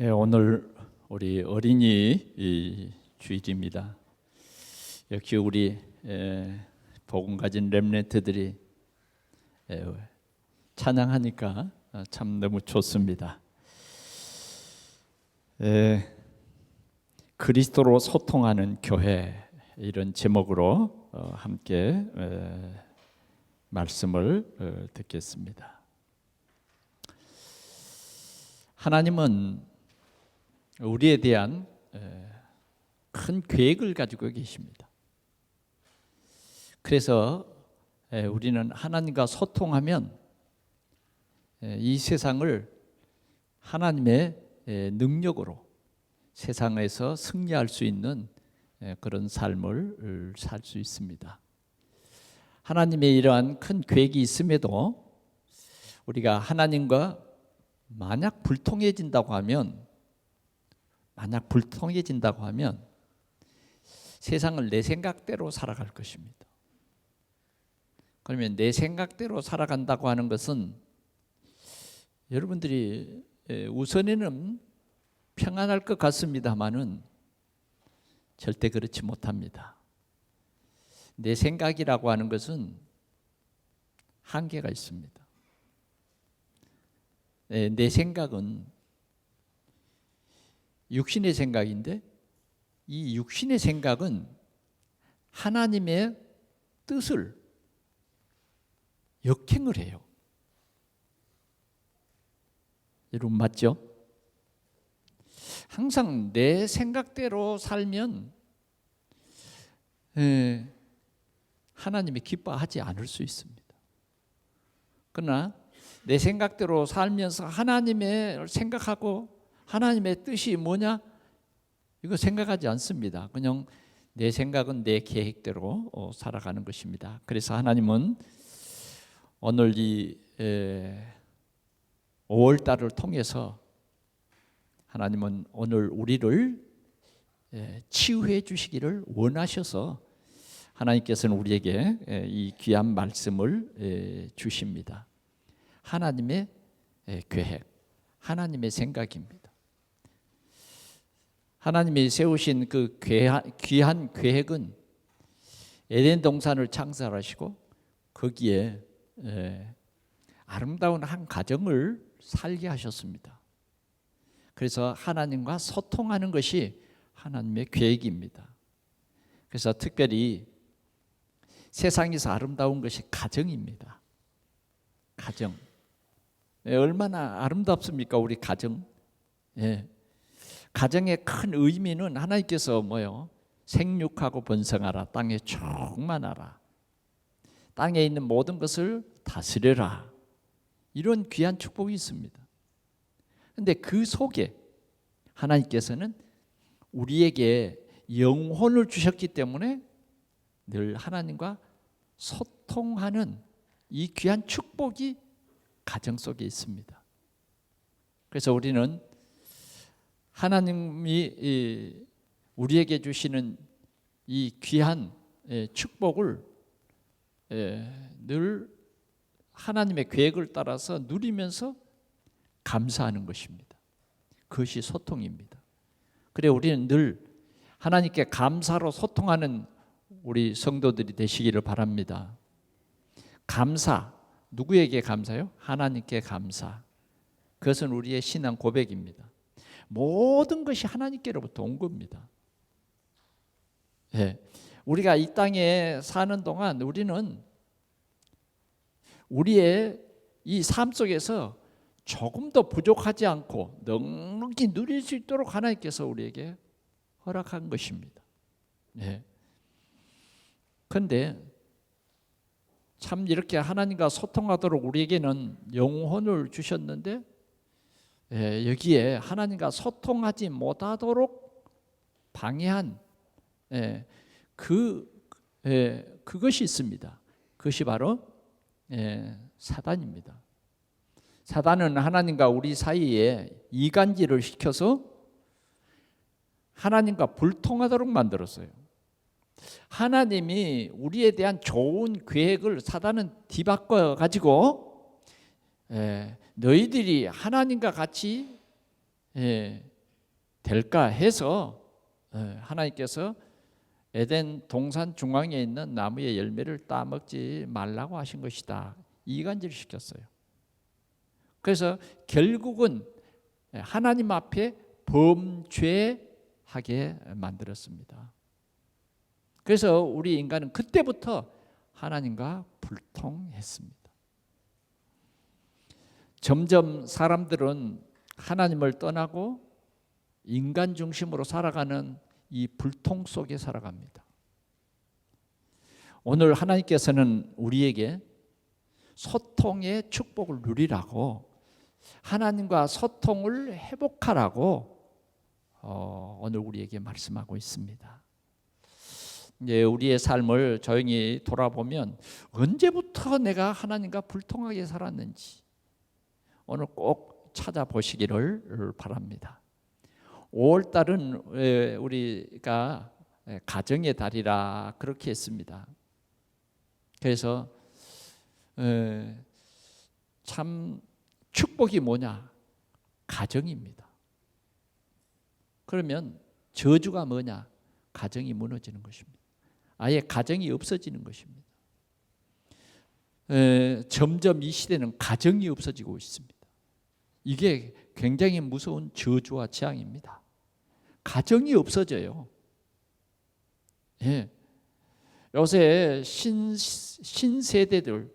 오늘 우리 어린이 주일입니다. 역시 우리 복음 가진 렘넌트들이 찬양하니까 참 너무 좋습니다. 그리스도로 소통하는 교회, 이런 제목으로 함께 말씀을 듣겠습니다. 하나님은 우리에 대한 큰 계획을 가지고 계십니다. 그래서 우리는 하나님과 소통하면 이 세상을 하나님의 능력으로 세상에서 승리할 수 있는 그런 삶을 살 수 있습니다. 하나님의 이러한 큰 계획이 있음에도 우리가 하나님과 만약 불통해진다고 하면 세상을 내 생각대로 살아갈 것입니다. 그러면 내 생각대로 살아간다고 하는 것은 여러분들이 우선에는 평안할 것 같습니다만은 절대 그렇지 못합니다. 내 생각이라고 하는 것은 한계가 있습니다. 내 생각은 육신의 생각인데, 이 육신의 생각은 하나님의 뜻을 역행을 해요. 여러분 맞죠? 항상 내 생각대로 살면 하나님이 기뻐하지 않을 수 있습니다. 그러나 내 생각대로 살면서 하나님의 생각하고 하나님의 뜻이 뭐냐? 이거 생각하지 않습니다. 그냥 내 생각은 내 계획대로 살아가는 것입니다. 그래서 하나님은 오늘 이 5월달을 통해서 하나님은 오늘 우리를 치유해 주시기를 원하셔서 하나님께서는 우리에게 이 귀한 말씀을 주십니다. 하나님의 계획, 하나님의 생각입니다. 하나님이 세우신 그 귀한 계획은 에덴 동산을 창설하시고 거기에 아름다운 한 가정을 살게 하셨습니다. 그래서 하나님과 소통하는 것이 하나님의 계획입니다. 그래서 특별히 세상에서 아름다운 것이 가정입니다. 가정. 얼마나 아름답습니까, 우리 가정? 가정의 큰 의미는 하나님께서 생육하고 번성하라, 땅에 충만하라, 땅에 있는 모든 것을 다스려라, 이런 귀한 축복이 있습니다. 그런데 그 속에 하나님께서는 우리에게 영혼을 주셨기 때문에 늘 하나님과 소통하는 이 귀한 축복이 가정 속에 있습니다. 그래서 우리는 하나님이 우리에게 주시는 이 귀한 축복을 늘 하나님의 계획을 따라서 누리면서 감사하는 것입니다. 그것이 소통입니다. 그래 우리는 늘 하나님께 감사로 소통하는 우리 성도들이 되시기를 바랍니다. 감사, 누구에게 감사요? 하나님께 감사. 그것은 우리의 신앙 고백입니다. 모든 것이 하나님께로부터 온 겁니다. 우리가 이 땅에 사는 동안 우리는 우리의 이 삶 속에서 조금 더 부족하지 않고 넉넉히 누릴 수 있도록 하나님께서 우리에게 허락한 것입니다. 그런데 참 이렇게 하나님과 소통하도록 우리에게는 영혼을 주셨는데 여기에 하나님과 소통하지 못하도록 방해한 그것이 있습니다. 그것이 바로 사단입니다. 사단은 하나님과 우리 사이에 이간질을 시켜서 하나님과 불통하도록 만들었어요. 하나님이 우리에 대한 좋은 계획을 사단은 뒤바꿔 가지고 너희들이 하나님과 같이 될까 해서 하나님께서 에덴 동산 중앙에 있는 나무의 열매를 따먹지 말라고 하신 것이다. 이간질 시켰어요. 그래서 결국은 하나님 앞에 범죄하게 만들었습니다. 그래서 우리 인간은 그때부터 하나님과 불통했습니다. 점점 사람들은 하나님을 떠나고 인간 중심으로 살아가는 이 불통 속에 살아갑니다. 오늘 하나님께서는 우리에게 소통의 축복을 누리라고, 하나님과 소통을 회복하라고 오늘 우리에게 말씀하고 있습니다. 이제 우리의 삶을 조용히 돌아보면 언제부터 내가 하나님과 불통하게 살았는지 오늘 꼭 찾아보시기를 바랍니다. 5월달은 우리가 가정의 달이라 그렇게 했습니다. 그래서 참 축복이 뭐냐? 가정입니다. 그러면 저주가 뭐냐? 가정이 무너지는 것입니다. 아예 가정이 없어지는 것입니다. 점점 이 시대는 가정이 없어지고 있습니다. 이게 굉장히 무서운 저주와 재앙입니다. 가정이 없어져요. 예. 요새 신세대들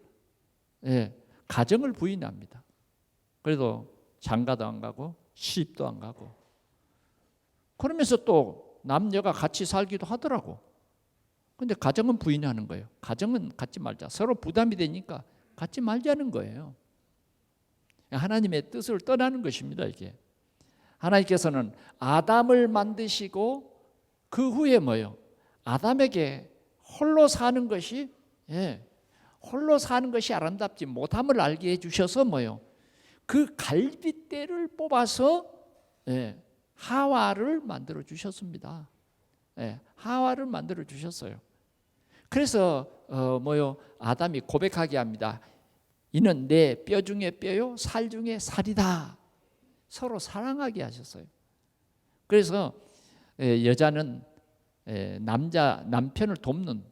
가정을 부인합니다. 그래도 장가도 안 가고 시집도 안 가고, 그러면서 또 남녀가 같이 살기도 하더라고. 근데 가정은 부인하는 거예요. 가정은 갖지 말자. 서로 부담이 되니까 갖지 말자는 거예요. 하나님의 뜻을 떠나는 것입니다. 이게 하나님께서는 아담을 만드시고 그 후에 뭐요? 아담에게 홀로 사는 것이 홀로 사는 것이 아름답지 못함을 알게 해주셔서 뭐요? 그 갈빗대를 뽑아서 하와를 만들어 주셨습니다. 하와를 만들어 주셨어요. 그래서 뭐요? 아담이 고백하게 합니다. 이는 내 뼈 중에 뼈요, 살 중에 살이다. 서로 사랑하게 하셨어요. 그래서 여자는 남편을 돕는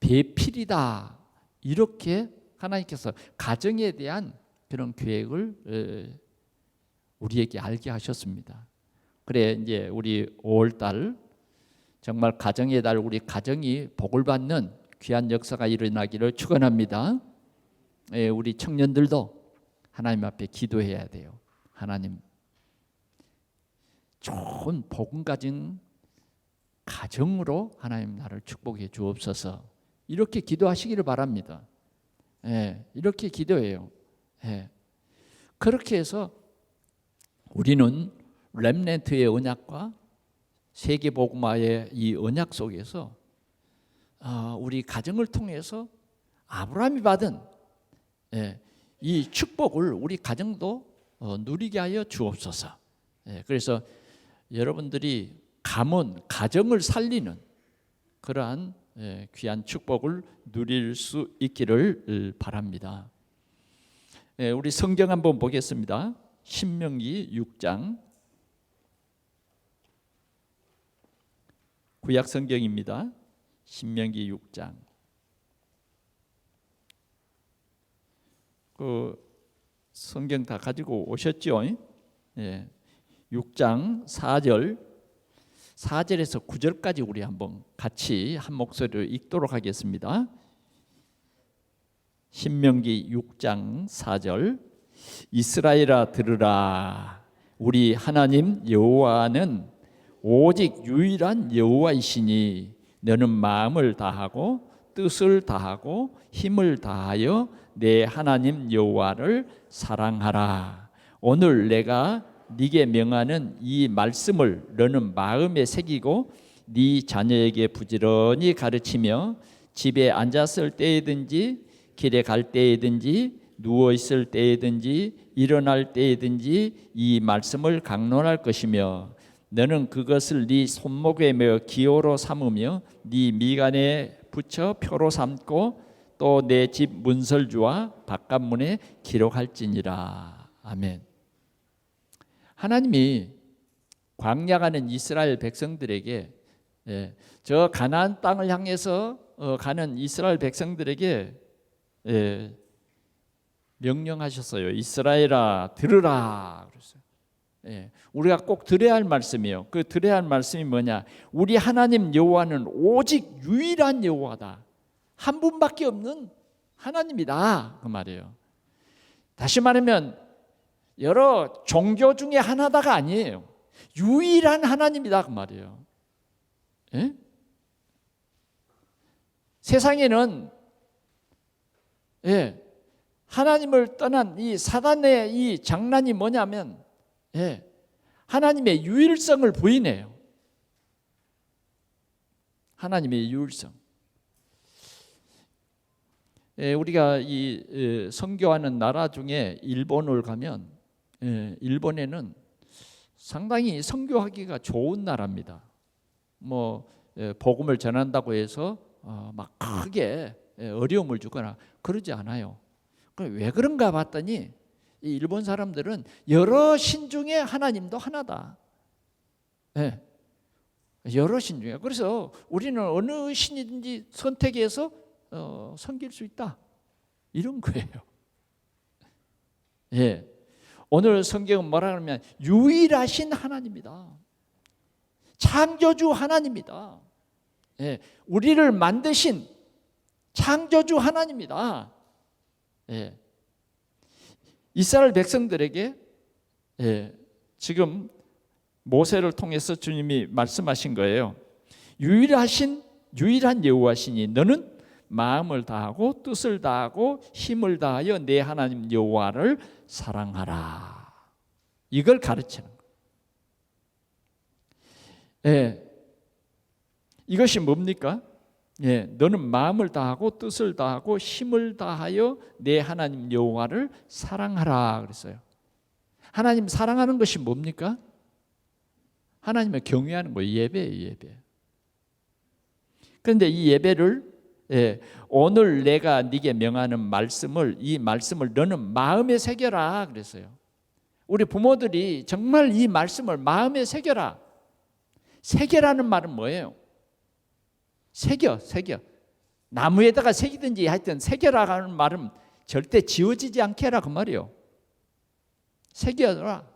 배필이다. 이렇게 하나님께서 가정에 대한 그런 계획을 우리에게 알게 하셨습니다. 그래 이제 우리 5월달 정말 가정의 달, 우리 가정이 복을 받는 귀한 역사가 일어나기를 축원합니다. 우리 청년들도 하나님 앞에 기도해야 돼요. 하나님, 좋은 복음 가진 가정으로 하나님 나를 축복해 주옵소서. 이렇게 기도하시기를 바랍니다. 이렇게 기도해요. 그렇게 해서 우리는 렘넌트의 언약과 세계복음화의 이 언약 속에서 우리 가정을 통해서 아브라함이 받은 이 축복을 우리 가정도 누리게 하여 주옵소서. 그래서 여러분들이 가정을 살리는 그러한 귀한 축복을 누릴 수 있기를 바랍니다. 우리 성경 한번 보겠습니다. 신명기 6장, 구약 성경입니다. 신명기 6장. 그 성경 다 가지고 오셨죠? 6장 4절에서 9절까지 우리 한번 같이 한 목소리로 읽도록 하겠습니다. 신명기 6장 4절. 이스라엘아 들으라. 우리 하나님 여호와는 오직 유일한 여호와이시니 너는 마음을 다하고 뜻을 다하고 힘을 다하여 내 하나님 여호와를 사랑하라. 오늘 내가 네게 명하는 이 말씀을 너는 마음에 새기고 네 자녀에게 부지런히 가르치며 집에 앉았을 때이든지 길에 갈 때이든지 누워 있을 때이든지 일어날 때이든지 이 말씀을 강론할 것이며 너는 그것을 네 손목에 메어 기호로 삼으며 네 미간에 붙여 표로 삼고 또 내 집 문설주와 바깥문에 기록할지니라. 아멘. 하나님이 광야 가는 이스라엘 백성들에게, 저 가나안 땅을 향해서 가는 이스라엘 백성들에게 명령하셨어요. 이스라엘아 들으라 그랬어요. 우리가 꼭 들어야 할 말씀이에요. 그 들어야 할 말씀이 뭐냐? 우리 하나님 여호와는 오직 유일한 여호와다. 한 분밖에 없는 하나님이다 그 말이에요. 다시 말하면 여러 종교 중에 하나다가 아니에요. 유일한 하나님이다 그 말이에요. 세상에는 하나님을 떠난 이 사단의 이 장난이 뭐냐면 하나님의 유일성을 부인해요. 하나님의 유일성. 우리가 이 선교하는 나라 중에 일본을 가면 일본에는 상당히 선교하기가 좋은 나라입니다. 뭐 복음을 전한다고 해서 막 크게 어려움을 주거나 그러지 않아요. 왜 그런가 봤더니 이 일본 사람들은 여러 신 중에 하나님도 하나다. 여러 신 중에. 그래서 우리는 어느 신이든지 선택해서 섬길 수 있다. 이런 거예요. 오늘 성경은 뭐라 그러면 유일하신 하나님이다. 창조주 하나님이다. 우리를 만드신 창조주 하나님이다. 이스라엘 백성들에게 지금 모세를 통해서 주님이 말씀하신 거예요. 유일한 여호와시니 너는 마음을 다하고 뜻을 다하고 힘을 다하여 내 하나님 여호와를 사랑하라. 이걸 가르치는 거예요. 이것이 뭡니까? 너는 마음을 다하고 뜻을 다하고 힘을 다하여 내 하나님 여호와를 사랑하라 그랬어요. 하나님 사랑하는 것이 뭡니까? 하나님을 경외하는 거예요. 예배예요, 예배. 그런데 이 예배를 오늘 내가 네게 명하는 이 말씀을 너는 마음에 새겨라 그랬어요. 우리 부모들이 정말 이 말씀을 마음에 새겨라. 새겨라는 말은 뭐예요? 새겨. 나무에다가 새기든지 하여튼 새겨라 하는 말은 절대 지워지지 않게 해라 그 말이에요. 새겨라.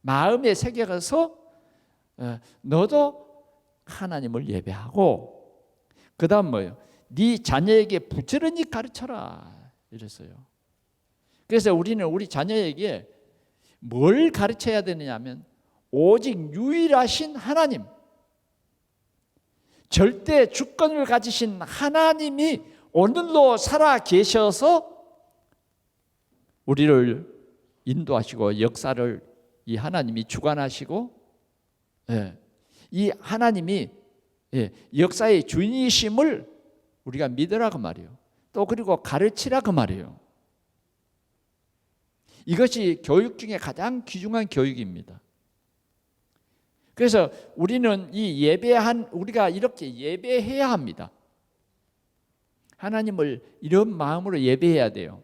마음에 새겨서 너도 하나님을 예배하고 그 다음 뭐예요? 네 자녀에게 부지런히 가르쳐라 이랬어요. 그래서 우리는 우리 자녀에게 뭘 가르쳐야 되느냐면 오직 유일하신 하나님, 절대 주권을 가지신 하나님이 오늘도 살아 계셔서 우리를 인도하시고 역사를 이 하나님이 주관하시고 이 하나님이 역사의 주인이심을 우리가 믿으라 그 말이에요. 또 그리고 가르치라 그 말이에요. 이것이 교육 중에 가장 귀중한 교육입니다. 그래서 우리는 우리가 이렇게 예배해야 합니다. 하나님을 이런 마음으로 예배해야 돼요.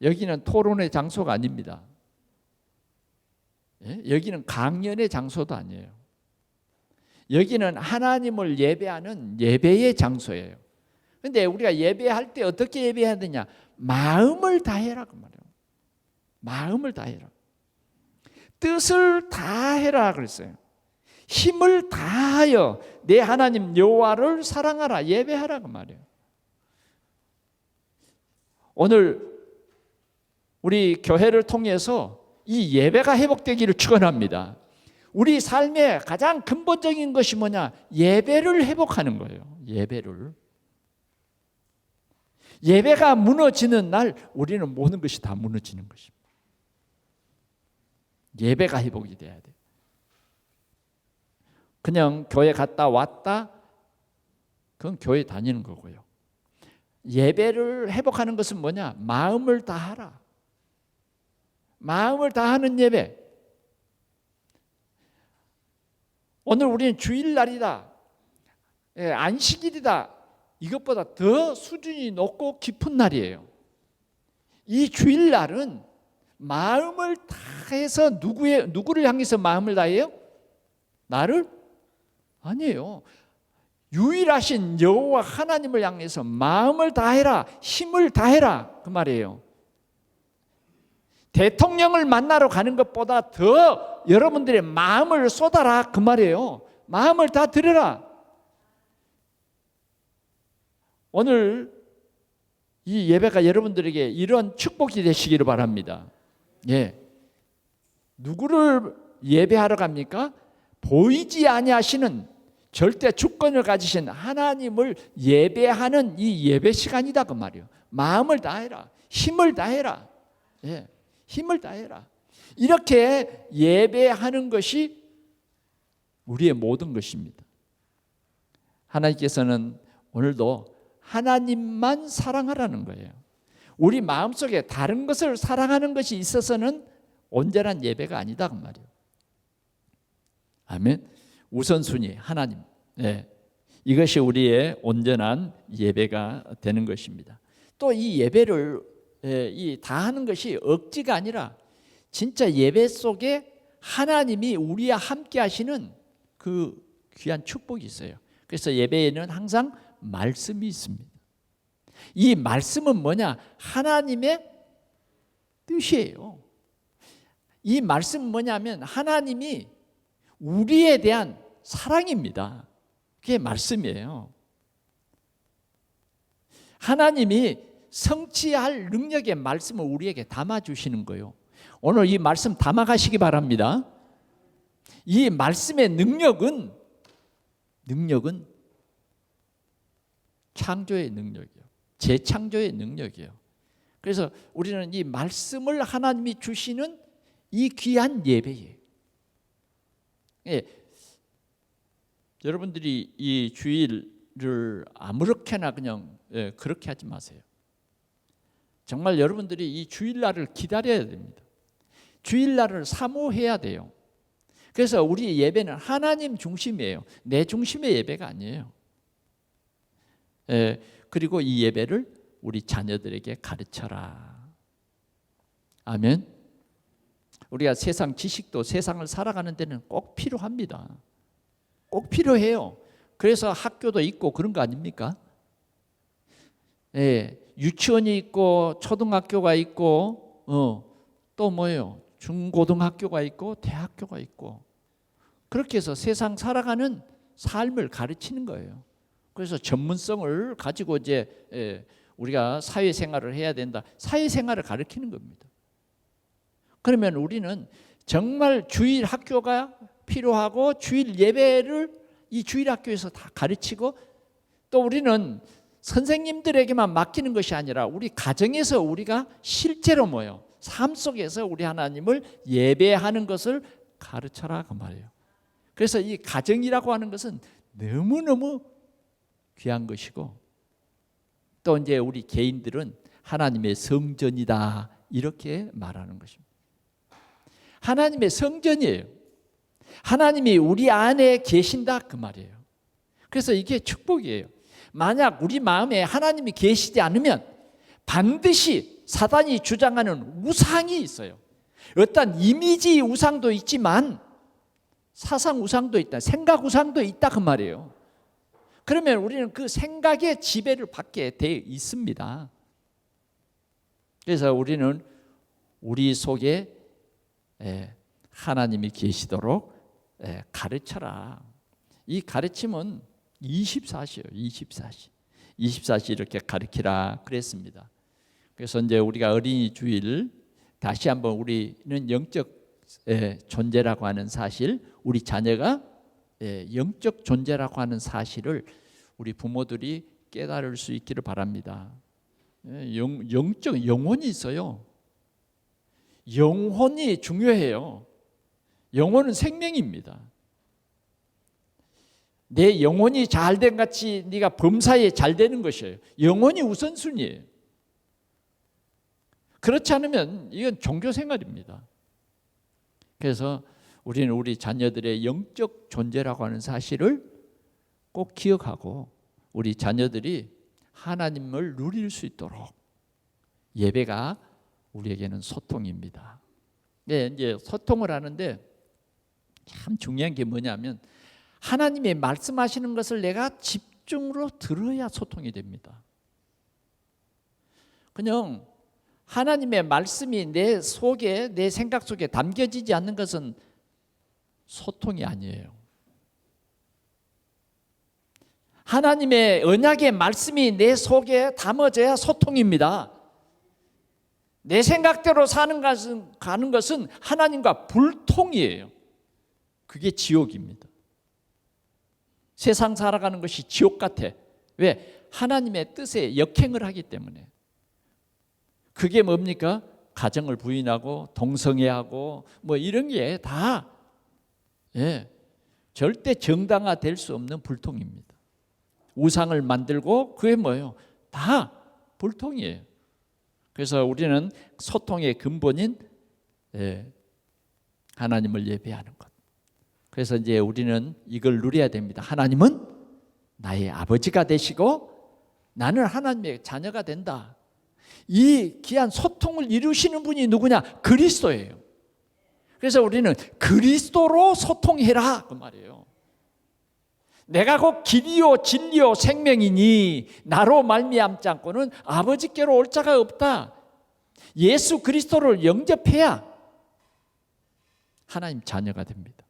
여기는 토론의 장소가 아닙니다. 여기는 강연의 장소도 아니에요. 여기는 하나님을 예배하는 예배의 장소예요. 그런데 우리가 예배할 때 어떻게 예배해야 되냐? 마음을 다해라 그 말이에요. 마음을 다해라. 뜻을 다해라 그랬어요. 힘을 다하여 내 하나님 여호와를 사랑하라, 예배하라 그 말이에요. 오늘 우리 교회를 통해서 이 예배가 회복되기를 축원합니다. 우리 삶의 가장 근본적인 것이 뭐냐? 예배를 회복하는 거예요. 예배가 무너지는 날 우리는 모든 것이 다 무너지는 것입니다. 예배가 회복이 돼야 돼. 그냥 교회 갔다 왔다 그건 교회 다니는 거고요. 예배를 회복하는 것은 뭐냐? 마음을 다하라. 마음을 다하는 예배. 오늘 우리는 주일날이다. 안식일이다. 이것보다 더 수준이 높고 깊은 날이에요. 이 주일날은 마음을 다해서 누구를 향해서 마음을 다해요? 나를? 아니에요. 유일하신 여호와 하나님을 향해서 마음을 다해라, 힘을 다해라 그 말이에요. 대통령을 만나러 가는 것보다 더 여러분들의 마음을 쏟아라 그 말이에요. 마음을 다 드려라. 오늘 이 예배가 여러분들에게 이런 축복이 되시기를 바랍니다. 예. 누구를 예배하러 갑니까? 보이지 아니하시는 절대 주권을 가지신 하나님을 예배하는 이 예배 시간이다 그 말이에요. 마음을 다해라. 힘을 다해라. 예. 힘을 다해라. 이렇게 예배하는 것이 우리의 모든 것입니다. 하나님께서는 오늘도 하나님만 사랑하라는 거예요. 우리 마음속에 다른 것을 사랑하는 것이 있어서는 온전한 예배가 아니다 그 말이에요. 아멘. 우선순위 하나님. 네. 이것이 우리의 온전한 예배가 되는 것입니다. 또 이 예배를 다 하는 것이 억지가 아니라 진짜 예배 속에 하나님이 우리와 함께 하시는 그 귀한 축복이 있어요. 그래서 예배에는 항상 말씀이 있습니다. 이 말씀은 뭐냐? 하나님의 뜻이에요. 이 말씀은 뭐냐면 하나님이 우리에 대한 사랑입니다. 그게 말씀이에요. 하나님이 성취할 능력의 말씀을 우리에게 담아주시는 거예요. 오늘 이 말씀 담아가시기 바랍니다. 이 말씀의 능력은 창조의 능력이에요. 재창조의 능력이에요. 그래서 우리는 이 말씀을 하나님이 주시는 이 귀한 예배예요. 예. 여러분들이 이 주일을 아무렇게나 그냥 그렇게 하지 마세요. 정말 여러분들이 이 주일날을 기다려야 됩니다. 주일날을 사모해야 돼요. 그래서 우리 예배는 하나님 중심이에요. 내 중심의 예배가 아니에요. 그리고 이 예배를 우리 자녀들에게 가르쳐라. 아멘. 우리가 세상 지식도 세상을 살아가는 데는 꼭 필요합니다. 꼭 필요해요. 그래서 학교도 있고 그런 거 아닙니까? 유치원이 있고 초등학교가 있고 또 뭐예요? 중고등학교가 있고 대학교가 있고 그렇게 해서 세상 살아가는 삶을 가르치는 거예요. 그래서 전문성을 가지고 이제 우리가 사회생활을 해야 된다. 사회생활을 가르치는 겁니다. 그러면 우리는 정말 주일 학교가 필요하고 주일 예배를 이 주일 학교에서 다 가르치고 또 우리는 선생님들에게만 맡기는 것이 아니라 우리 가정에서 우리가 실제로 뭐예요? 삶 속에서 우리 하나님을 예배하는 것을 가르쳐라 그 말이에요. 그래서 이 가정이라고 하는 것은 너무너무 귀한 것이고 또 이제 우리 개인들은 하나님의 성전이다 이렇게 말하는 것입니다. 하나님의 성전이에요. 하나님이 우리 안에 계신다 그 말이에요. 그래서 이게 축복이에요. 만약 우리 마음에 하나님이 계시지 않으면 반드시 사단이 주장하는 우상이 있어요. 어떤 이미지 우상도 있지만 사상 우상도 있다. 생각 우상도 있다 그 말이에요. 그러면 우리는 그 생각의 지배를 받게 돼 있습니다. 그래서 우리는 우리 속에 하나님이 계시도록 가르쳐라. 이 가르침은 24시예요. 24시 이렇게 가르치라 그랬습니다. 그래서 이제 우리가 어린이 주일 다시 한번 우리는 영적 존재라고 하는 사실, 우리 자녀가 영적 존재라고 하는 사실을 우리 부모들이 깨달을 수 있기를 바랍니다. 영적 영혼이 있어요. 영혼이 중요해요. 영혼은 생명입니다. 내 영혼이 잘된 같이 네가 범사에 잘 되는 것이에요. 영혼이 우선순위예요. 그렇지 않으면 이건 종교 생활입니다. 그래서 우리는 우리 자녀들의 영적 존재라고 하는 사실을 꼭 기억하고 우리 자녀들이 하나님을 누릴 수 있도록 예배가 우리에게는 소통입니다. 네, 이제 소통을 하는데 참 중요한 게 뭐냐면 하나님이 말씀하시는 것을 내가 집중으로 들어야 소통이 됩니다. 그냥 하나님의 말씀이 내 속에, 내 생각 속에 담겨지지 않는 것은 소통이 아니에요. 하나님의 언약의 말씀이 내 속에 담아져야 소통입니다. 내 생각대로 가는 것은 하나님과 불통이에요. 그게 지옥입니다. 세상 살아가는 것이 지옥 같아. 왜? 하나님의 뜻에 역행을 하기 때문에. 그게 뭡니까? 가정을 부인하고 동성애하고 뭐 이런 게 다 절대 정당화될 수 없는 불통입니다. 우상을 만들고 그게 뭐예요? 다 불통이에요. 그래서 우리는 소통의 근본인 하나님을 예배하는 것. 그래서 이제 우리는 이걸 누려야 됩니다. 하나님은 나의 아버지가 되시고 나는 하나님의 자녀가 된다. 이 귀한 소통을 이루시는 분이 누구냐? 그리스도예요. 그래서 우리는 그리스도로 소통해라 그 말이에요. 내가 곧 길이요 진리요 생명이니 나로 말미암지 않고는 아버지께로 올 자가 없다. 예수 그리스도를 영접해야 하나님 자녀가 됩니다.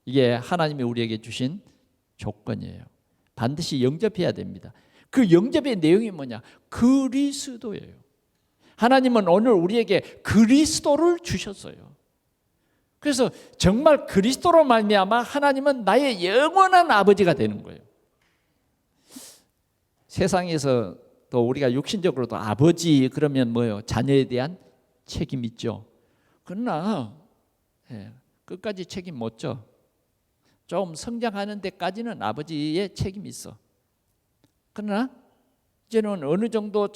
이게 하나님이 우리에게 주신 조건이에요. 반드시 영접해야 됩니다. 그 영접의 내용이 뭐냐? 그리스도예요. 하나님은 오늘 우리에게 그리스도를 주셨어요. 그래서 정말 그리스도로 말미암아 하나님은 나의 영원한 아버지가 되는 거예요. 세상에서 또 우리가 육신적으로도 아버지 그러면 뭐예요? 자녀에 대한 책임 있죠. 그러나 끝까지 책임 못 져. 좀 성장하는 데까지는 아버지의 책임이 있어. 그러나 이제는 어느 정도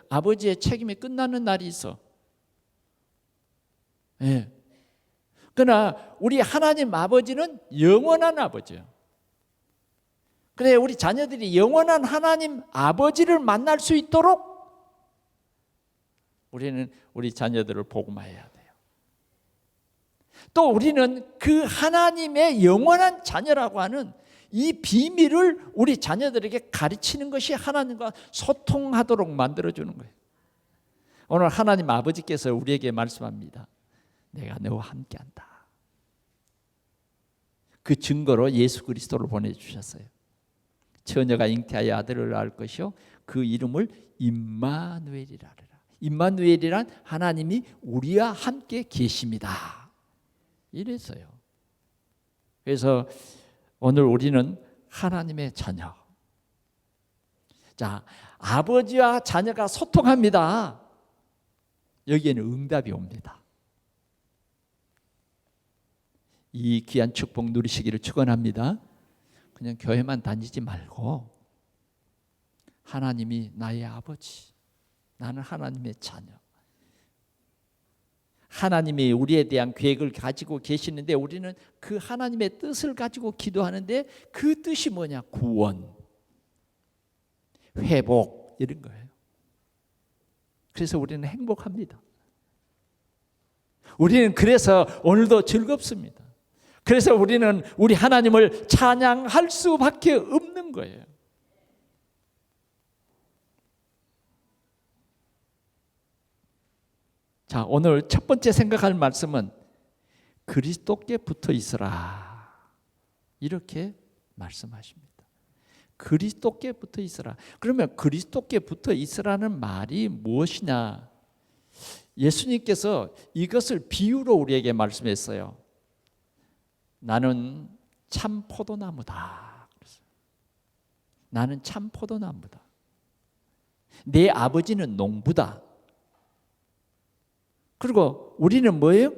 아버지의 책임이 끝나는 날이 있어. 그러나 우리 하나님 아버지는 영원한 아버지예요. 그래 우리 자녀들이 영원한 하나님 아버지를 만날 수 있도록 우리는 우리 자녀들을 복음화해야 돼요. 또 우리는 그 하나님의 영원한 자녀라고 하는 이 비밀을 우리 자녀들에게 가르치는 것이 하나님과 소통하도록 만들어주는 거예요. 오늘 하나님 아버지께서 우리에게 말씀합니다. 내가 너와 함께한다. 그 증거로 예수 그리스도를 보내주셨어요. 처녀가 잉태하여 아들을 낳을 것이요 그 이름을 임마누엘이라 하리라. 임마누엘이란 하나님이 우리와 함께 계십니다. 이랬어요. 그래서 오늘 우리는 하나님의 자녀. 자, 아버지와 자녀가 소통합니다. 여기에는 응답이 옵니다. 이 귀한 축복 누리시기를 축원합니다. 그냥 교회만 다니지 말고 하나님이 나의 아버지, 나는 하나님의 자녀. 하나님이 우리에 대한 계획을 가지고 계시는데 우리는 그 하나님의 뜻을 가지고 기도하는데 그 뜻이 뭐냐? 구원, 회복 이런 거예요. 그래서 우리는 행복합니다. 우리는 그래서 오늘도 즐겁습니다. 그래서 우리는 우리 하나님을 찬양할 수밖에 없는 거예요. 자, 오늘 첫 번째 생각할 말씀은 그리스도께 붙어 있으라. 이렇게 말씀하십니다. 그리스도께 붙어 있으라. 그러면 그리스도께 붙어 있으라는 말이 무엇이냐? 예수님께서 이것을 비유로 우리에게 말씀했어요. 나는 참 포도나무다. 나는 참 포도나무다. 내 아버지는 농부다. 그리고 우리는 뭐예요?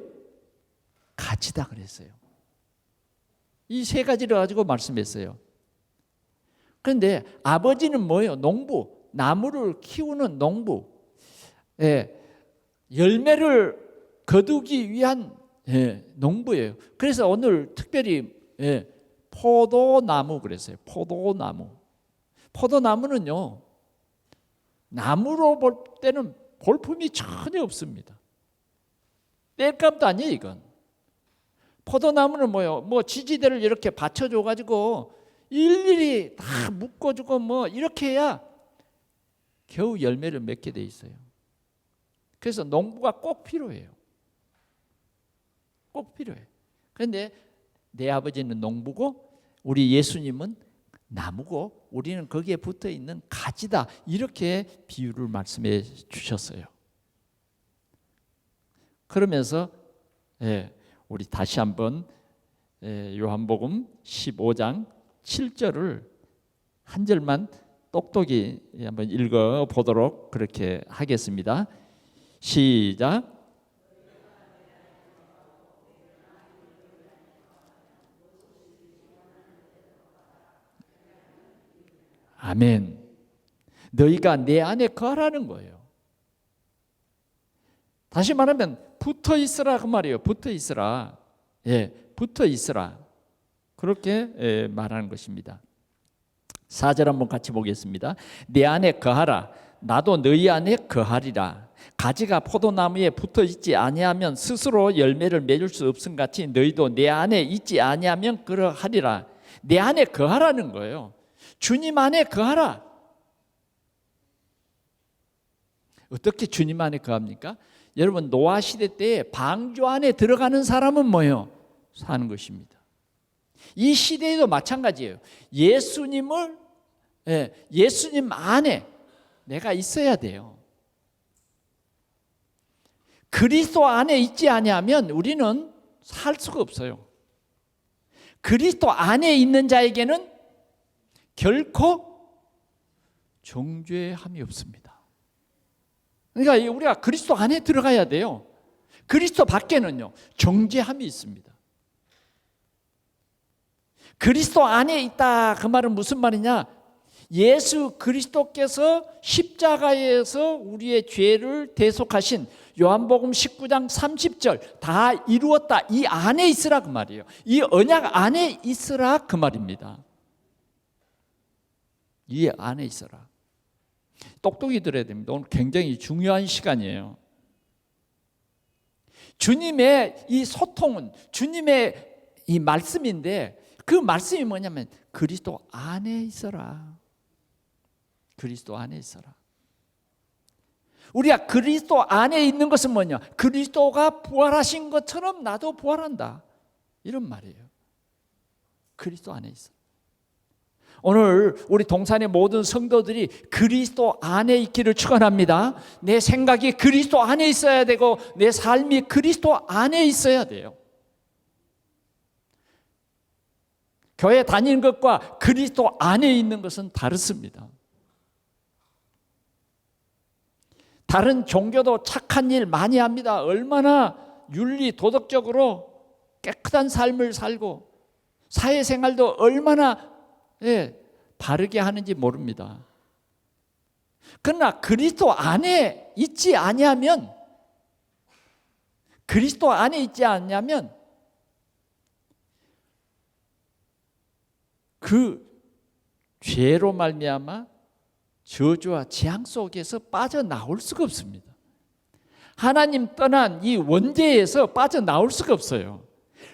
가지다 그랬어요. 이 세 가지를 가지고 말씀했어요. 그런데 아버지는 뭐예요? 농부, 나무를 키우는 농부, 열매를 거두기 위한 농부예요. 그래서 오늘 특별히 포도나무 그랬어요. 포도나무. 포도나무는요, 나무로 볼 때는 볼품이 전혀 없습니다. 땔감도 아니에요, 이건. 포도나무는 뭐요? 뭐 지지대를 이렇게 받쳐줘 가지고 일일이 다 묶어주고 뭐 이렇게 해야 겨우 열매를 맺게 돼 있어요. 그래서 농부가 꼭 필요해요. 꼭 필요해. 그런데 내 아버지는 농부고 우리 예수님은 나무고 우리는 거기에 붙어 있는 가지다. 이렇게 비유를 말씀해 주셨어요. 그러면서 우리 다시 한번 요한복음 15장 7절을 한 절만 똑똑히 한번 읽어 보도록 그렇게 하겠습니다. 시작. 아멘. 너희가 내 안에 거하라는 거예요. 다시 말하면 붙어 있으라 그 말이에요. 붙어 있으라. 붙어 있으라. 그렇게 말하는 것입니다. 4절 한번 같이 보겠습니다. 내 안에 거하라. 나도 너희 안에 거하리라. 가지가 포도나무에 붙어 있지 아니하면 스스로 열매를 맺을 수 없음 같이 너희도 내 안에 있지 아니하면 그러하리라. 내 안에 거하라는 거예요. 주님 안에 거하라. 어떻게 주님 안에 거합니까? 여러분 노아 시대 때 방주 안에 들어가는 사람은 뭐예요? 사는 것입니다. 이 시대에도 마찬가지예요. 예수님 안에 내가 있어야 돼요. 그리스도 안에 있지 아니하면 우리는 살 수가 없어요. 그리스도 안에 있는 자에게는 결코 정죄함이 없습니다. 그러니까 우리가 그리스도 안에 들어가야 돼요. 그리스도 밖에는요 정죄함이 있습니다. 그리스도 안에 있다 그 말은 무슨 말이냐? 예수 그리스도께서 십자가에서 우리의 죄를 대속하신 요한복음 19장 30절 다 이루었다. 이 안에 있으라 그 말이에요. 이 언약 안에 있으라 그 말입니다. 이 안에 있어라. 똑똑히 들어야 됩니다. 오늘 굉장히 중요한 시간이에요. 주님의 이 소통은 주님의 이 말씀인데 그 말씀이 뭐냐면 그리스도 안에 있어라. 그리스도 안에 있어라. 우리가 그리스도 안에 있는 것은 뭐냐? 그리스도가 부활하신 것처럼 나도 부활한다. 이런 말이에요. 그리스도 안에 있어. 오늘 우리 동산의 모든 성도들이 그리스도 안에 있기를 축원합니다. 내 생각이 그리스도 안에 있어야 되고 내 삶이 그리스도 안에 있어야 돼요. 교회 다니는 것과 그리스도 안에 있는 것은 다릅니다. 다른 종교도 착한 일 많이 합니다. 얼마나 윤리 도덕적으로 깨끗한 삶을 살고 사회생활도 얼마나 바르게 하는지 모릅니다. 그러나 그리스도 안에 있지 아니하면 그 죄로 말미암아 저주와 재앙 속에서 빠져나올 수가 없습니다. 하나님 떠난 이 원죄에서 빠져나올 수가 없어요.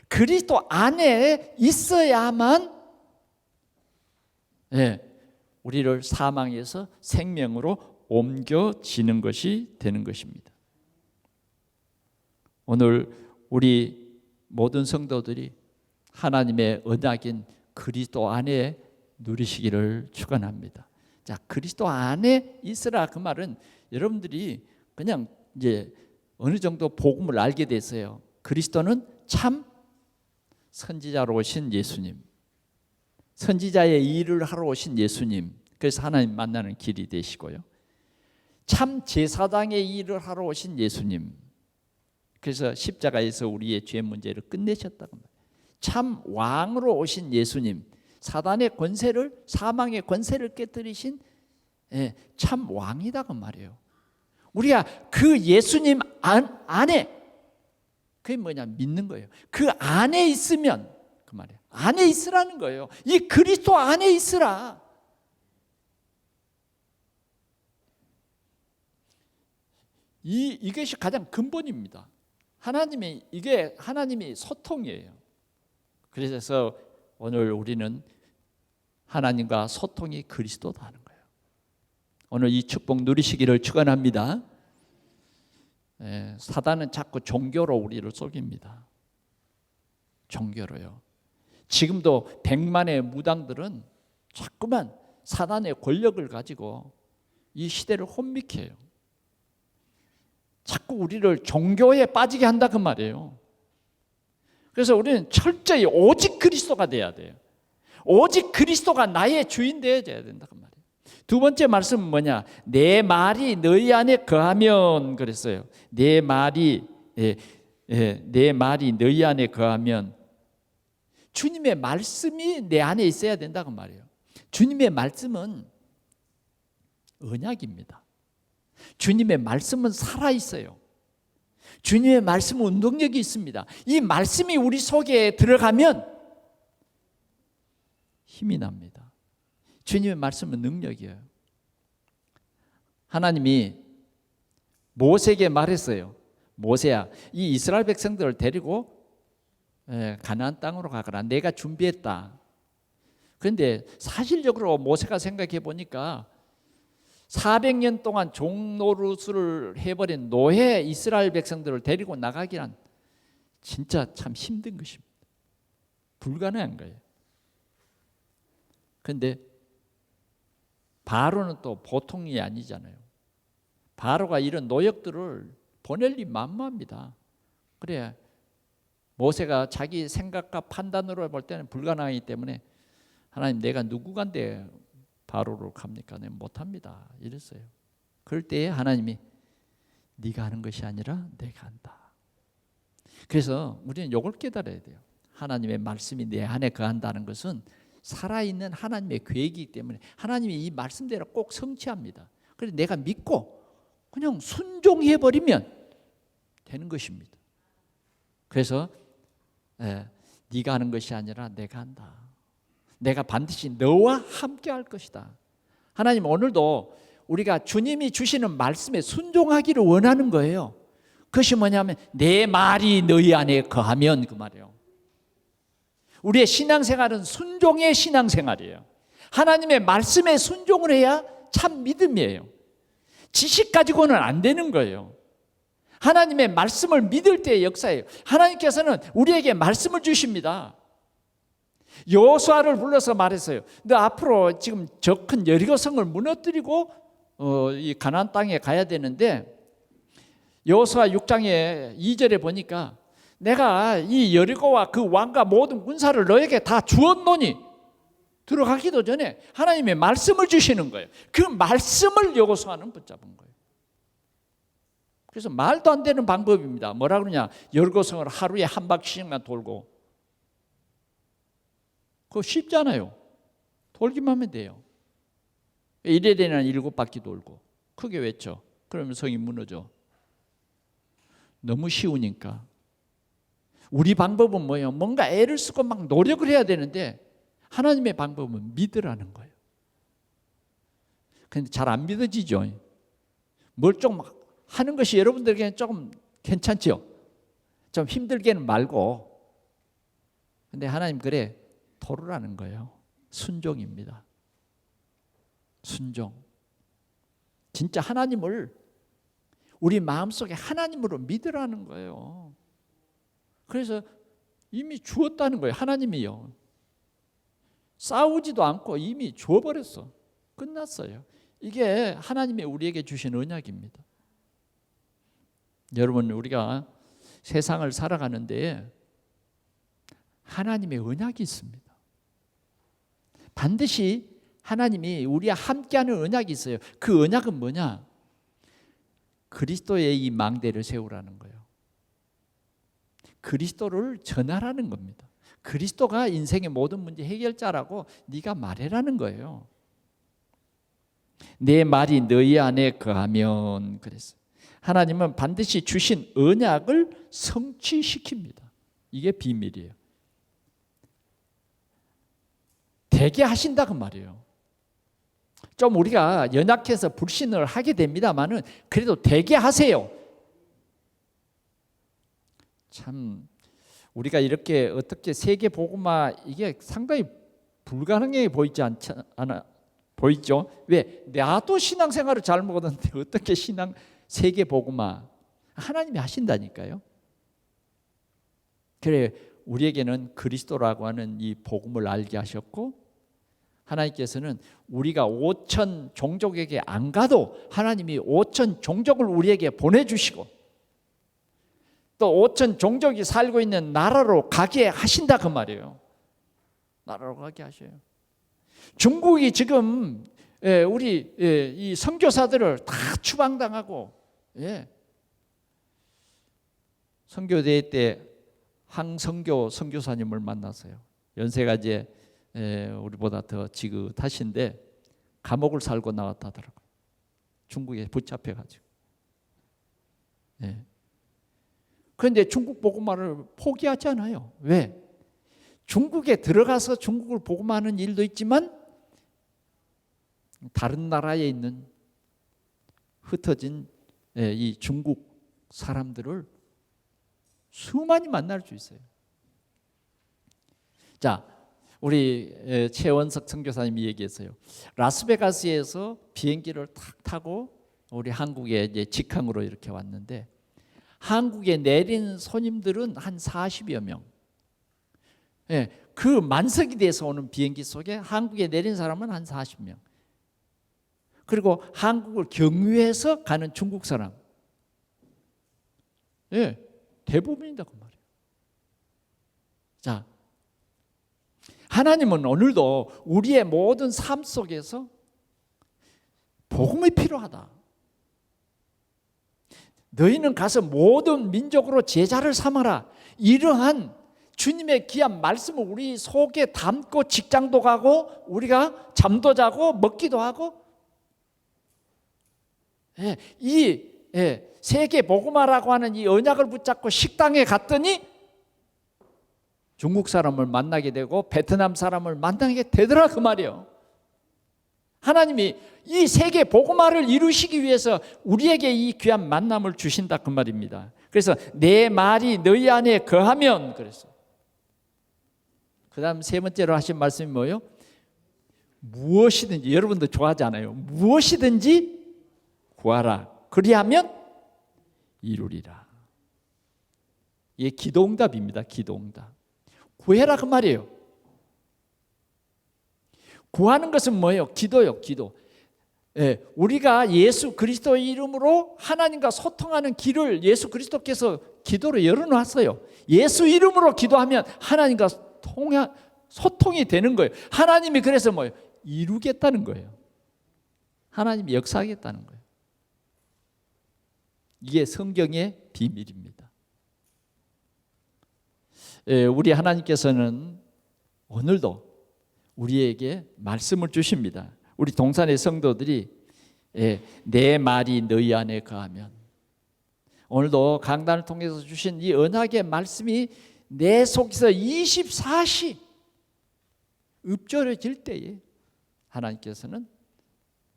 그리스도 안에 있어야만 우리를 사망에서 생명으로 옮겨지는 것이 되는 것입니다. 오늘 우리 모든 성도들이 하나님의 언약인 그리스도 안에 누리시기를 축원합니다. 자, 그리스도 안에 있으라 그 말은 여러분들이 그냥 이제 어느 정도 복음을 알게 됐어요. 그리스도는 참 선지자로 오신 예수님, 선지자의 일을 하러 오신 예수님, 그래서 하나님 만나는 길이 되시고요. 참 제사장의 일을 하러 오신 예수님, 그래서 십자가에서 우리의 죄 문제를 끝내셨다고 말해요. 참 왕으로 오신 예수님, 사단의 권세를, 사망의 권세를 깨뜨리신 참 왕이다 그 말이에요. 우리가 그 예수님 안에, 그게 뭐냐, 믿는 거예요. 그 안에 있으면 그 말이에요. 안에 있으라는 거예요. 이 그리스도 안에 있으라. 이것이 가장 근본입니다. 이게 하나님이 소통이에요. 그래서 오늘 우리는 하나님과 소통이 그리스도다 하는 거예요. 오늘 이 축복 누리시기를 축원합니다. 사단은 자꾸 종교로 우리를 속입니다. 종교로요. 지금도 100만의 무당들은 자꾸만 사단의 권력을 가지고 이 시대를 혼미케 해요. 자꾸 우리를 종교에 빠지게 한다 그 말이에요. 그래서 우리는 철저히 오직 그리스도가 돼야 돼요. 오직 그리스도가 나의 주인 되어야 된다 그 말이에요. 두 번째 말씀은 뭐냐? 내 말이 너희 안에 거하면 그랬어요. 내 말이 너희 안에 거하면 주님의 말씀이 내 안에 있어야 된다 그 말이에요. 주님의 말씀은 언약입니다. 주님의 말씀은 살아있어요. 주님의 말씀은 운동력이 있습니다. 이 말씀이 우리 속에 들어가면 힘이 납니다. 주님의 말씀은 능력이에요. 하나님이 모세에게 말했어요. 모세야, 이 이스라엘 백성들을 데리고 가나안 땅으로 가거라. 내가 준비했다. 그런데 사실적으로 모세가 생각해 보니까 400년 동안 종노릇을 해버린 노예 이스라엘 백성들을 데리고 나가기란 진짜 참 힘든 것입니다. 불가능한 거예요. 그런데 바로는 또 보통이 아니잖아요. 바로가 이런 노역들을 보낼 리 만무합니다. 그래 모세가 자기 생각과 판단으로 볼 때는 불가능하기 때문에 하나님 내가 누구간데 바로로 갑니까? 내가 못합니다. 이랬어요. 그럴 때에 하나님이 네가 하는 것이 아니라 내가 한다. 그래서 우리는 이걸 깨달아야 돼요. 하나님의 말씀이 내 안에 거한다는 것은 살아있는 하나님의 계획이기 때문에 하나님이 이 말씀대로 꼭 성취합니다. 그래서 내가 믿고 그냥 순종해버리면 되는 것입니다. 그래서 네가 하는 것이 아니라 내가 한다. 내가 반드시 너와 함께 할 것이다. 하나님 오늘도 우리가 주님이 주시는 말씀에 순종하기를 원하는 거예요. 그것이 뭐냐면 내 말이 너희 안에 거하면 그 말이에요. 우리의 신앙생활은 순종의 신앙생활이에요. 하나님의 말씀에 순종을 해야 참 믿음이에요. 지식 가지고는 안 되는 거예요. 하나님의 말씀을 믿을 때의 역사예요. 하나님께서는 우리에게 말씀을 주십니다. 여호수아를 불러서 말했어요. 너 앞으로 지금 저 큰 여리고성을 무너뜨리고 이 가나안 땅에 가야 되는데 여호수아 6장에 2절에 보니까 내가 이 여리고와 그 왕과 모든 군사를 너에게 다 주었노니 들어가기도 전에 하나님의 말씀을 주시는 거예요. 그 말씀을 여호수아는 붙잡은 거예요. 그래서 말도 안 되는 방법입니다. 뭐라 그러냐? 여리고성을 하루에 한 바퀴씩만 돌고. 그거 쉽잖아요. 돌기만 하면 돼요. 1일에는 7바퀴 돌고 크게 외쳐. 그러면 성이 무너져. 너무 쉬우니까. 우리 방법은 뭐예요? 뭔가 애를 쓰고 막 노력을 해야 되는데 하나님의 방법은 믿으라는 거예요. 그런데 잘 안 믿어지죠. 뭘 좀 하는 것이 여러분들에게는 조금 괜찮죠? 좀 힘들게는 말고. 근데 하나님 그래 도르라는 거예요. 순종입니다. 순종. 진짜 하나님을 우리 마음속에 하나님으로 믿으라는 거예요. 그래서 이미 주었다는 거예요. 하나님이요. 싸우지도 않고 이미 주어버렸어. 끝났어요. 이게 하나님이 우리에게 주신 언약입니다. 여러분 우리가 세상을 살아가는데 하나님의 언약이 있습니다. 반드시 하나님이 우리와 함께하는 언약이 있어요. 그 언약은 뭐냐? 그리스도의 이 망대를 세우라는 거예요. 그리스도를 전하라는 겁니다. 그리스도가 인생의 모든 문제 해결자라고 네가 말해라는 거예요. 내 말이 너희 안에 거하면 그랬어요. 하나님은 반드시 주신 언약을 성취시킵니다. 이게 비밀이에요. 되게 하신다 그 말이에요. 좀 우리가 연약해서 불신을 하게 됩니다만은 그래도 되게 하세요. 참 우리가 이렇게 어떻게 세계 복음화 이게 상당히 불가능해 보이지 않아 보이죠? 왜? 나도 신앙생활을 잘 먹었는데 어떻게 세계 복음화 하나님이 하신다니까요. 그래 우리에게는 그리스도라고 하는 이 복음을 알게 하셨고 하나님께서는 우리가 5천 종족에게 안 가도 하나님이 5천 종족을 우리에게 보내주시고 또 5천 종족이 살고 있는 나라로 가게 하신다 그 말이에요. 나라로 가게 하셔요. 중국이 지금 우리 이 선교사들을 다 추방당하고 선교대회 때 항선교 선교사님을 만났어요. 연세가 이제 우리보다 더 지긋하신데 감옥을 살고 나왔다더라고요. 중국에 붙잡혀가지고. 그런데 중국 복음화를 포기하지 않아요. 왜? 중국에 들어가서 중국을 복음화하는 일도 있지만 다른 나라에 있는 흩어진 이 중국 사람들을 수많이 만날 수 있어요. 자, 우리 최원석 선교사님이 얘기했어요. 라스베가스에서 비행기를 탁 타고 우리 한국에 이제 직항으로 이렇게 왔는데 한국에 내린 손님들은 한 40여 명. 그 만석이 돼서 오는 비행기 속에 한국에 내린 사람은 한 40명. 그리고 한국을 경유해서 가는 중국 사람. 대부분이다 그 말이에요. 자, 하나님은 오늘도 우리의 모든 삶 속에서 복음이 필요하다. 너희는 가서 모든 민족으로 제자를 삼아라. 이러한 주님의 귀한 말씀을 우리 속에 담고 직장도 가고 우리가 잠도 자고 먹기도 하고 이 세계 복음화라고 하는 이 언약을 붙잡고 식당에 갔더니 중국 사람을 만나게 되고 베트남 사람을 만나게 되더라 그 말이에요. 하나님이 이 세계 복음화를 이루시기 위해서 우리에게 이 귀한 만남을 주신다 그 말입니다. 그래서 내 말이 너희 안에 거하면 그래서 그 다음 세 번째로 하신 말씀이 뭐예요? 무엇이든지 여러분도 좋아하잖아요. 무엇이든지 구하라. 그리하면 이루리라. 이게 기도응답입니다. 기도응답. 구해라 그 말이에요. 구하는 것은 뭐예요? 기도요. 기도. 우리가 예수 그리스도의 이름으로 하나님과 소통하는 길을 예수 그리스도께서 기도로 열어놨어요. 예수 이름으로 기도하면 하나님과 소통이 되는 거예요. 하나님이 그래서 뭐예요? 이루겠다는 거예요. 하나님이 역사하겠다는 거예요. 이게 성경의 비밀입니다. 우리 하나님께서는 오늘도 우리에게 말씀을 주십니다. 우리 동산의 성도들이 내 말이 너희 안에 거하면 오늘도 강단을 통해서 주신 이 언약의 말씀이 내 속에서 24시 읊조려질 때에 하나님께서는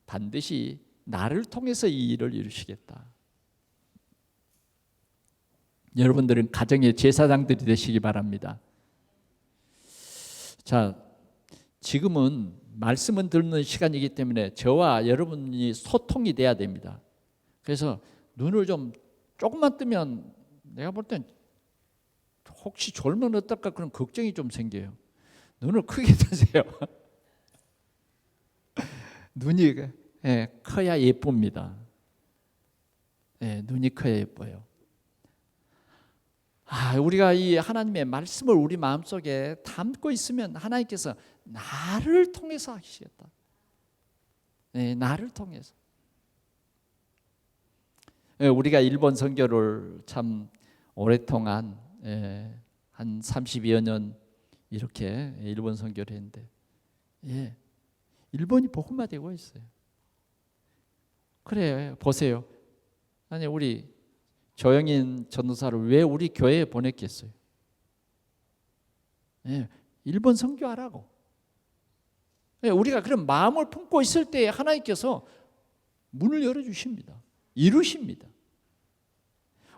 반드시 나를 통해서 이 일을 이루시겠다. 여러분들은 가정의 제사장들이 되시기 바랍니다. 자, 지금은 말씀은 듣는 시간이기 때문에 저와 여러분이 소통이 돼야 됩니다. 그래서 눈을 좀 조금만 뜨면 내가 볼 땐 혹시 졸면 어떨까 그런 걱정이 좀 생겨요. 눈을 크게 뜨세요. 눈이 커야 예쁩니다. 눈이 커야 예뻐요. 우리가 이 하나님의 말씀을 우리 마음속에 담고 있으면 하나님께서 나를 통해서 하시겠다. 나를 통해서. 우리가 일본 선교를 참 오랫동안 한 30여 년 이렇게 일본 선교를 했는데 일본이 복음화되고 있어요. 그래 보세요. 아니 우리 조영인 전도사를 왜 우리 교회에 보냈겠어요? 일본 선교하라고. 우리가 그런 마음을 품고 있을 때 하나님께서 문을 열어주십니다. 이루십니다.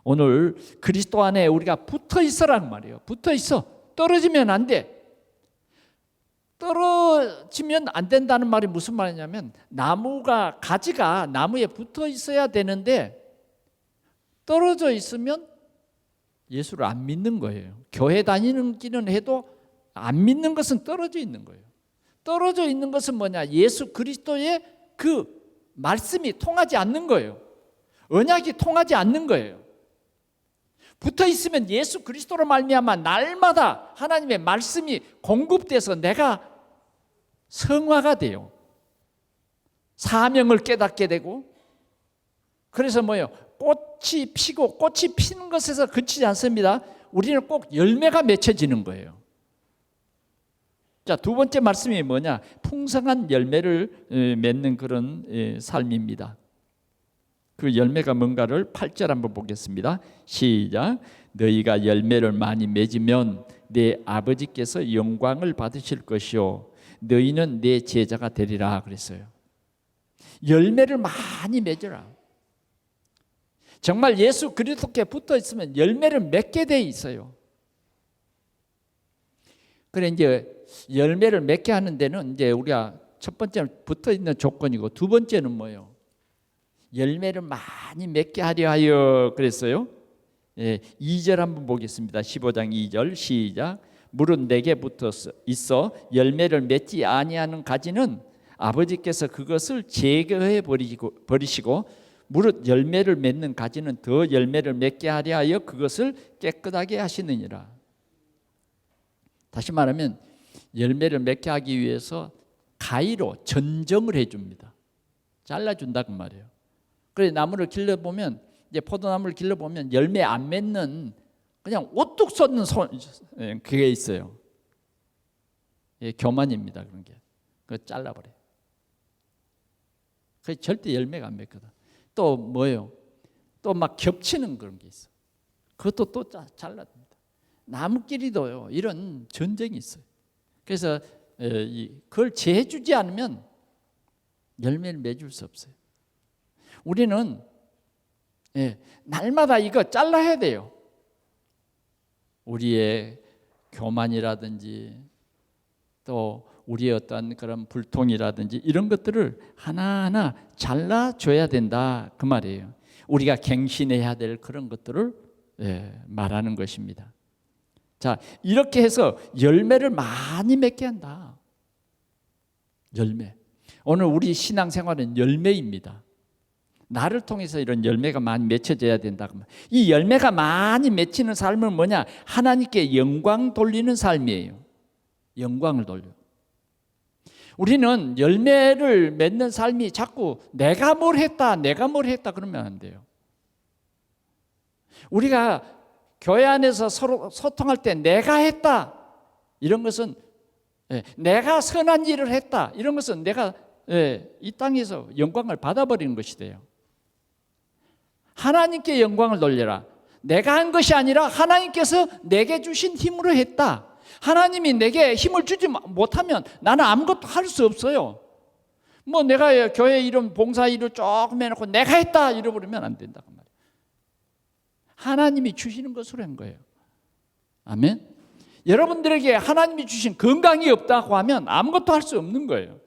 오늘 그리스도 안에 우리가 붙어 있어라는 말이에요. 붙어 있어. 떨어지면 안 돼. 떨어지면 안 된다는 말이 무슨 말이냐면 가지가 나무에 붙어 있어야 되는데 떨어져 있으면 예수를 안 믿는 거예요. 교회 다니기는 해도 안 믿는 것은 떨어져 있는 거예요. 떨어져 있는 것은 뭐냐? 예수 그리스도의 그 말씀이 통하지 않는 거예요. 언약이 통하지 않는 거예요. 붙어 있으면 예수 그리스도로 말미암아 날마다 하나님의 말씀이 공급돼서 내가 성화가 돼요. 사명을 깨닫게 되고, 그래서 뭐예요? 꽃이 피고, 꽃이 피는 것에서 그치지 않습니다. 우리는 꼭 열매가 맺혀지는 거예요. 자, 두 번째 말씀이 뭐냐? 풍성한 열매를 맺는 그런 삶입니다. 그 열매가 뭔가를 8절 한번 보겠습니다. 시작. 너희가 열매를 많이 맺으면 내 아버지께서 영광을 받으실 것이요 너희는 내 제자가 되리라 그랬어요. 열매를 많이 맺어라. 정말 예수 그리스도께 붙어 있으면 열매를 맺게 돼 있어요. 그래 이제 열매를 맺게 하는 데는 이제 우리가 첫 번째는 붙어 있는 조건이고, 두 번째는 뭐예요? 열매를 많이 맺게 하려 하여 그랬어요. 2절 한번 보겠습니다. 15장 2절 시작. 무릇 내게 붙어 있어 열매를 맺지 아니하는 가지는 아버지께서 그것을 제거해 버리시고 무릇 열매를 맺는 가지는 더 열매를 맺게 하려 하여 그것을 깨끗하게 하시느니라. 다시 말하면 열매를 맺게 하기 위해서 가위로 전정을 해줍니다. 잘라준다 그 말이에요. 그래 나무를 길러보면, 이제 포도나무를 길러보면 열매 안 맺는 그냥 오뚝 솟는 그게 있어요. 교만입니다. 그런 게. 그거 잘라버려요. 그게 절대 열매가 안 맺거든. 또 뭐예요? 또 막 겹치는 그런 게 있어. 그것도 또 잘라줍니다. 나무끼리도요 이런 전쟁이 있어요. 그래서 그걸 제해주지 않으면 열매를 맺을 수 없어요. 우리는 날마다 이거 잘라야 돼요. 우리의 교만이라든지 또 우리의 어떤 그런 불통이라든지 이런 것들을 하나하나 잘라줘야 된다 그 말이에요. 우리가 갱신해야 될 그런 것들을 말하는 것입니다. 자, 이렇게 해서 열매를 많이 맺게 한다. 열매. 오늘 우리 신앙생활은 열매입니다. 나를 통해서 이런 열매가 많이 맺혀져야 된다. 이 열매가 많이 맺히는 삶은 뭐냐? 하나님께 영광 돌리는 삶이에요. 영광을 돌려. 우리는 열매를 맺는 삶이 자꾸 내가 뭘 했다 그러면 안 돼요. 우리가 교회 안에서 서로 소통할 때 내가 했다 이런 것은 내가 선한 일을 했다 이런 것은 내가 이 땅에서 영광을 받아버리는 것이 돼요. 하나님께 영광을 돌려라. 내가 한 것이 아니라 하나님께서 내게 주신 힘으로 했다. 하나님이 내게 힘을 주지 못하면 나는 아무것도 할 수 없어요. 뭐 내가 교회 이런 봉사 일을 조금 해놓고 내가 했다 이러버리면 안 된다. 하나님이 주시는 것으로 한 거예요. 아멘. 여러분들에게 하나님이 주신 건강이 없다고 하면 아무것도 할 수 없는 거예요.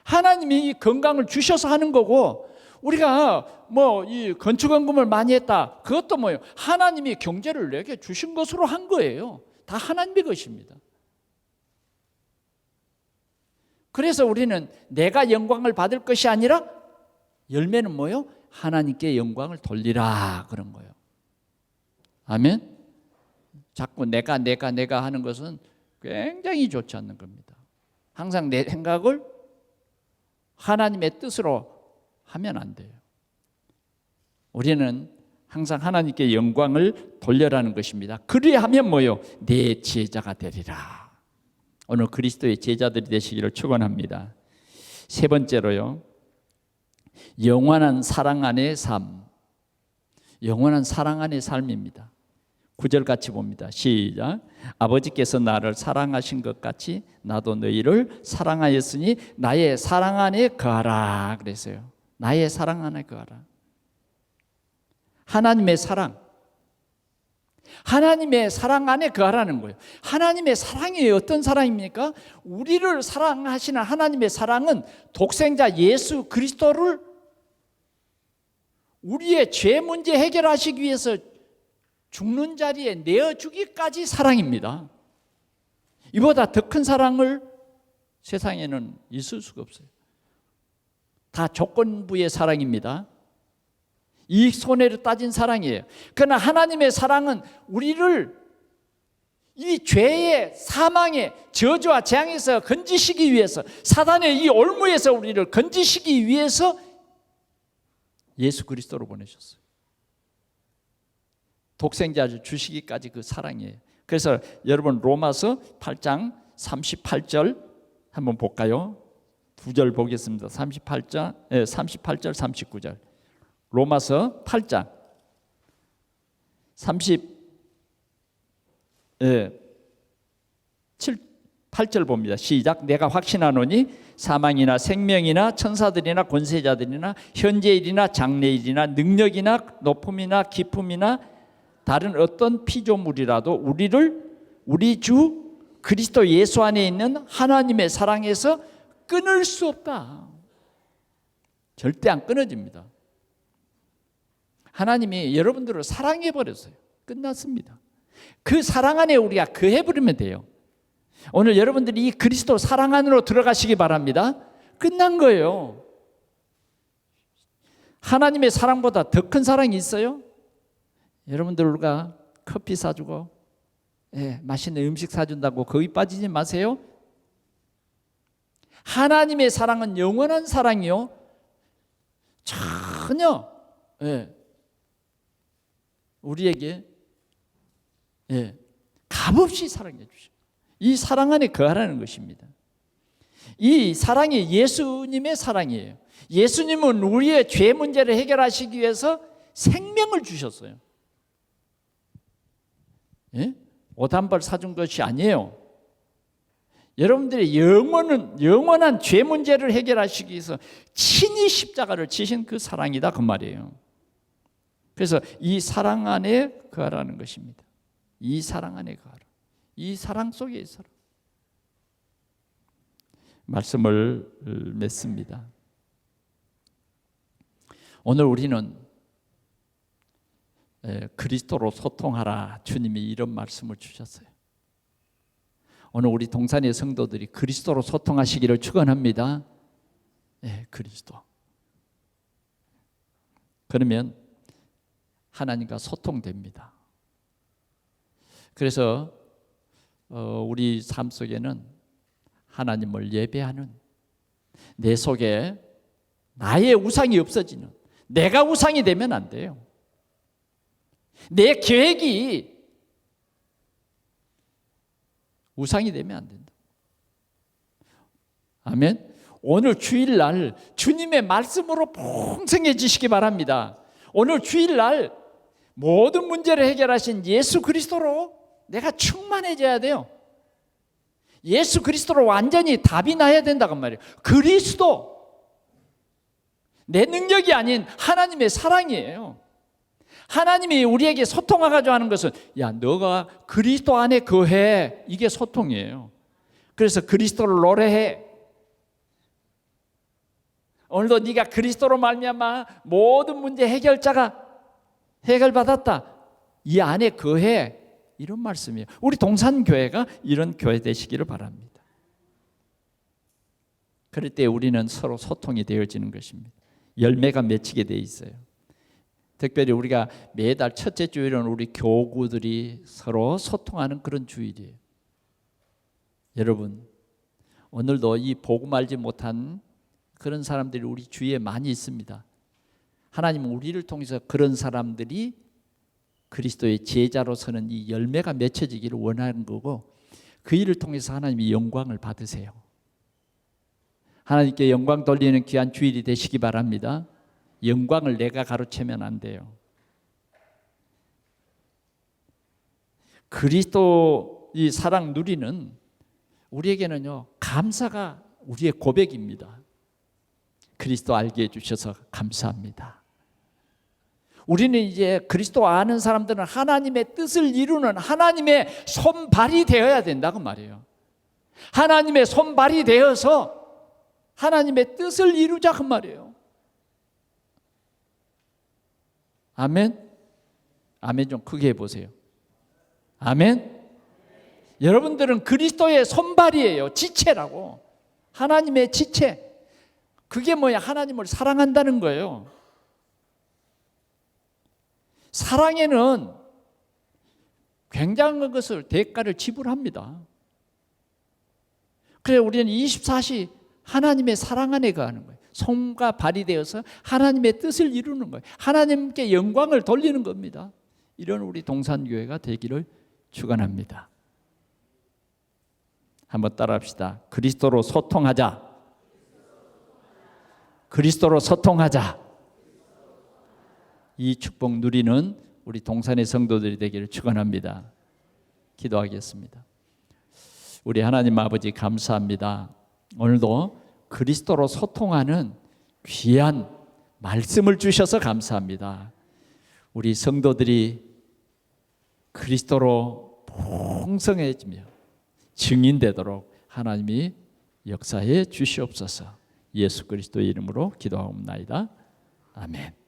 하나님이 이 건강을 주셔서 하는 거고, 우리가 뭐 이 건축원금을 많이 했다 그것도 뭐예요? 하나님이 경제를 내게 주신 것으로 한 거예요. 다 하나님의 것입니다. 그래서 우리는 내가 영광을 받을 것이 아니라 열매는 뭐예요? 하나님께 영광을 돌리라 그런 거예요. 아멘. 자꾸 내가 하는 것은 굉장히 좋지 않는 겁니다. 항상 내 생각을 하나님의 뜻으로 하면 안 돼요. 우리는 항상 하나님께 영광을 돌려라는 것입니다. 그리하면 뭐요? 내 제자가 되리라. 오늘 그리스도의 제자들이 되시기를 축원합니다. 세 번째로요, 영원한 사랑 안의 삶. 영원한 사랑 안의 삶입니다. 9절 같이 봅니다. 시작. 아버지께서 나를 사랑하신 것 같이 나도 너희를 사랑하였으니 나의 사랑 안에 거하라 그랬어요. 나의 사랑 안에 거하라. 하나님의 사랑. 하나님의 사랑 안에 거하라는 거예요. 하나님의 사랑이 어떤 사랑입니까? 우리를 사랑하시는 하나님의 사랑은 독생자 예수 그리스도를 우리의 죄 문제 해결하시기 위해서 죽는 자리에 내어주기까지 사랑입니다. 이보다 더 큰 사랑을 세상에는 있을 수가 없어요. 다 조건부의 사랑입니다. 이익 손해를 따진 사랑이에요. 그러나 하나님의 사랑은 우리를 이 죄의 사망의 저주와 재앙에서 건지시기 위해서, 사단의 이 올무에서 우리를 건지시기 위해서 예수 그리스도를 보내셨어요. 독생자를 주시기까지 그 사랑이에요. 그래서 여러분 로마서 8장 38절 한번 볼까요? 두 절 보겠습니다. 38절, 39절. 로마서 8장 8절 봅니다. 시작. 내가 확신하노니 사망이나 생명이나 천사들이나 권세자들이나 현재일이나 장래일이나 능력이나 높음이나 깊음이나 다른 어떤 피조물이라도 우리를 우리 주 그리스도 예수 안에 있는 하나님의 사랑에서 끊을 수 없다. 절대 안 끊어집니다. 하나님이 여러분들을 사랑해 버렸어요. 끝났습니다. 그 사랑 안에 우리가 거해 버리면 돼요. 오늘 여러분들이 이 그리스도 사랑 안으로 들어가시기 바랍니다. 끝난 거예요. 하나님의 사랑보다 더 큰 사랑이 있어요? 여러분들 우리가 커피 사주고 맛있는 음식 사준다고 거기 빠지지 마세요. 하나님의 사랑은 영원한 사랑이요. 전혀 우리에게 값없이 사랑해 주시고 이 사랑 안에 거하라는 것입니다. 이 사랑이 예수님의 사랑이에요. 예수님은 우리의 죄 문제를 해결하시기 위해서 생명을 주셨어요. 옷 한 벌 사준 것이 아니에요. 여러분들의 영원한 죄 문제를 해결하시기 위해서 친히 십자가를 지신 그 사랑이다 그 말이에요. 그래서 이 사랑 안에 거하라는 것입니다. 이 사랑 안에 거하라. 이 사랑 속에 있어라. 말씀을 맺습니다. 오늘 우리는 그리스도로 소통하라. 주님이 이런 말씀을 주셨어요. 오늘 우리 동산의 성도들이 그리스도로 소통하시기를 축원합니다. 그리스도. 그러면 하나님과 소통됩니다. 그래서 우리 삶 속에는 하나님을 예배하는, 내 속에 나의 우상이 없어지는, 내가 우상이 되면 안 돼요. 내 계획이 우상이 되면 안 된다. 아멘. 오늘 주일날 주님의 말씀으로 풍성해지시기 바랍니다. 오늘 주일날 모든 문제를 해결하신 예수 그리스도로 내가 충만해져야 돼요. 예수 그리스도로 완전히 답이 나야 된다고 말이에요. 그리스도, 내 능력이 아닌 하나님의 사랑이에요. 하나님이 우리에게 소통하고자 하는 것은 야, 너가 그리스도 안에 거해. 이게 소통이에요. 그래서 그리스도를 노래해. 오늘도 네가 그리스도로 말미암아 모든 문제 해결자가 해결받았다. 이 안에 거해. 이런 말씀이에요. 우리 동산교회가 이런 교회 되시기를 바랍니다. 그럴 때 우리는 서로 소통이 되어지는 것입니다. 열매가 맺히게 돼 있어요. 특별히 우리가 매달 첫째 주일은 우리 교구들이 서로 소통하는 그런 주일이에요. 여러분, 오늘도 이 복음 알지 못한 그런 사람들이 우리 주위에 많이 있습니다. 하나님은 우리를 통해서 그런 사람들이 그리스도의 제자로서는 이 열매가 맺혀지기를 원하는 거고, 그 일을 통해서 하나님이 영광을 받으세요. 하나님께 영광 돌리는 귀한 주일이 되시기 바랍니다. 영광을 내가 가로채면 안 돼요. 그리스도 이 사랑 누리는 우리에게는요, 감사가 우리의 고백입니다. 그리스도 알게 해주셔서 감사합니다. 우리는 이제 그리스도 아는 사람들은 하나님의 뜻을 이루는 하나님의 손발이 되어야 된다고 말이에요. 하나님의 손발이 되어서 하나님의 뜻을 이루자 그 말이에요. 아멘? 아멘 좀 크게 해보세요. 아멘? 여러분들은 그리스도의 손발이에요. 지체라고. 하나님의 지체. 그게 뭐야? 하나님을 사랑한다는 거예요. 사랑에는 굉장한 것을 대가를 지불합니다. 그래서 우리는 24시 하나님의 사랑 안에 거하는 거예요. 손과 발이 되어서 하나님의 뜻을 이루는 거예요. 하나님께 영광을 돌리는 겁니다. 이런 우리 동산교회가 되기를 축원합니다. 한번 따라합시다. 그리스도로 소통하자. 그리스도로 소통하자. 이 축복 누리는 우리 동산의 성도들이 되기를 축원합니다. 기도하겠습니다. 우리 하나님 아버지 감사합니다. 오늘도 그리스도로 소통하는 귀한 말씀을 주셔서 감사합니다. 우리 성도들이 그리스도로 풍성해지며 증인되도록 하나님이 역사해 주시옵소서. 예수 그리스도의 이름으로 기도하옵나이다. 아멘.